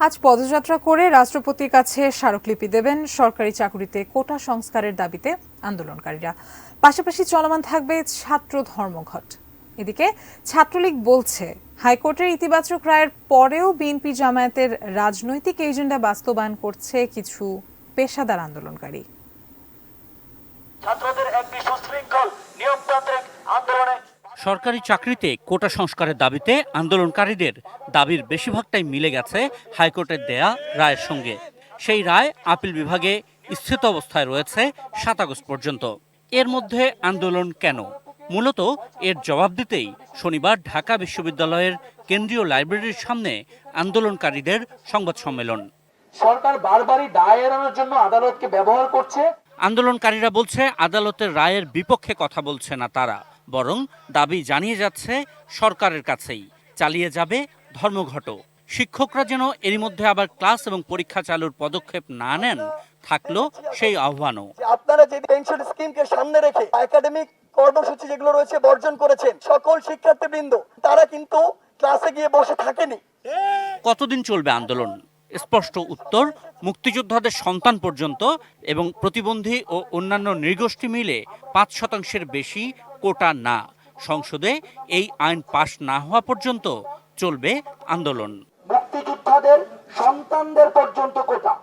আজ পদযাত্রা করে রাষ্ট্রপতির কাছে স্মারকলিপি দেবেন সরকারি চাকুরিতে কোটা সংস্কারের দাবিতে আন্দোলনকারীরা। পাশাপাশি চলমান থাকবে ছাত্র ধর্মঘট। এদিকে ছাত্রলীগ বলছে, হাইকোর্টের ইতিবাচক রায়ের পরেও বিএনপি জামায়াতের রাজনৈতিক এজেন্ডা বাস্তবায়ন করছে কিছু পেশাদার আন্দোলনকারী। ছাত্রদের একটি সুশৃঙ্খল নিয়মতান্ত্রিক আন্দোলনে সরকারি চাকরিতে কোটা সংস্কারের দাবিতে আন্দোলনকারীদের দাবির বেশিরভাগটাই মিলে গেছে হাইকোর্টের দেয়া রায়ের সঙ্গে। সেই রায় আপিল বিভাগে স্থিত অবস্থায় রয়েছে ৭ আগস্ট পর্যন্ত। এর মধ্যে আন্দোলন কেন? মূলত এর জবাব দিতেই শনিবার ঢাকা বিশ্ববিদ্যালয়ের কেন্দ্রীয় লাইব্রেরির সামনে আন্দোলনকারীদের সংবাদ সম্মেলন। সরকার বারবারই দায় এড়ানোর জন্য আদালতকে ব্যবহার করছে। আন্দোলনকারীরা বলছে, আদালতের রায়ের বিপক্ষে কথা বলছে না তারা, বরং দাবি জানিয়ে যাচ্ছে সরকারের কাছেই। চালিয়ে যাবে ধর্মঘট। শিক্ষকরা যেন এরই মধ্যে আবার ক্লাস এবং পরীক্ষা চালুর পদক্ষেপ না নেন, থাকলো সেই আহ্বানও। আপনারা যে পেনশন স্কিমকে সামনে রেখে একাডেমিক কর্মসূচি যেগুলো রয়েছে বর্জন করেছেন, সকল শিক্ষার্থীবৃন্দ তারা কিন্তু ক্লাসে গিয়ে বসে থাকেনি। কতদিন চলবে আন্দোলন? স্পষ্ট উত্তর, মুক্তিযোদ্ধাদের সন্তান পর্যন্ত এবং প্রতিবন্ধী ও অন্যান্য নৃগোষ্ঠী মিলে ৫% বেশি কোটা না। সংসদে এই আইন পাশ না হওয়া পর্যন্ত চলবে আন্দোলন। মুক্তিযোদ্ধাদের সন্তানদের পর্যন্ত কোটা।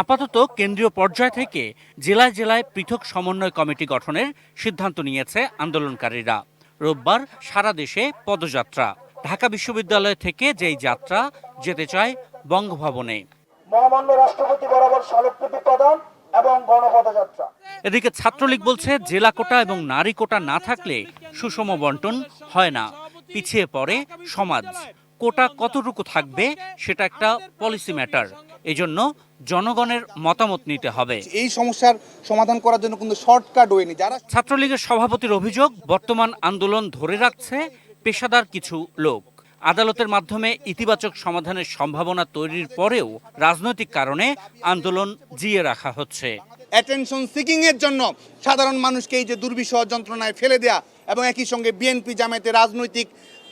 আপাতত কেন্দ্রীয় পর্যায় থেকে জেলায় জেলায় পৃথক সমন্বয় কমিটি গঠনের সিদ্ধান্ত নিয়েছে আন্দোলনকারীরা। রোববার সারা দেশে পদযাত্রা। ঢাকা বিশ্ববিদ্যালয় থেকে যেই যাত্রা যেতে চায় বঙ্গভবনে। মহামান্য রাষ্ট্রপতি বরাবর স্মারকলিপি প্রদান এবং গণপদযাত্রা। এদিকে ছাত্রলীগ বলছে, জেলা কোটা এবং নারী কোটা না থাকলে সুষম বন্টন হয় না, পিছিয়ে পড়ে সমাজ। কোটা কতটুকু থাকবে সেটা একটা পলিসি ম্যাটার। এজন্য জনগণের মতামত নিতে হবে। এই সমস্যার সমাধান করার জন্য কিন্তু শর্টকাট ওয়ে নেই। যারা ছাত্রলীগের সভাপতির অভিযোগ, বর্তমান আন্দোলন ধরে রাখছে পেশাদার কিছু লোক। আদালতের মাধ্যমে ইতিবাচক সমাধানের সম্ভাবনা তৈরির পরেও রাজনৈতিক কারণে আন্দোলন জিয়ে রাখা হচ্ছে। অ্যাটেনশন সিকিং এর জন্য সাধারণ মানুষকে এই যে দুর্বিষহ যন্ত্রণায় ফেলে দেয়া এবং একই সঙ্গে বিএনপি জামায়াতের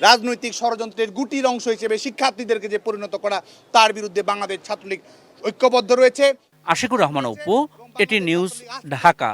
রাজনৈতিক ষড়যন্ত্রের গুটির অংশ হিসেবে শিক্ষার্থীদেরকে যে পরিণত করা, তার বিরুদ্ধে বাংলাদেশ ছাত্রলীগ ঐক্যবদ্ধ রয়েছে। আশিকুর রহমান অপু, এটি নিউজ, ঢাকা।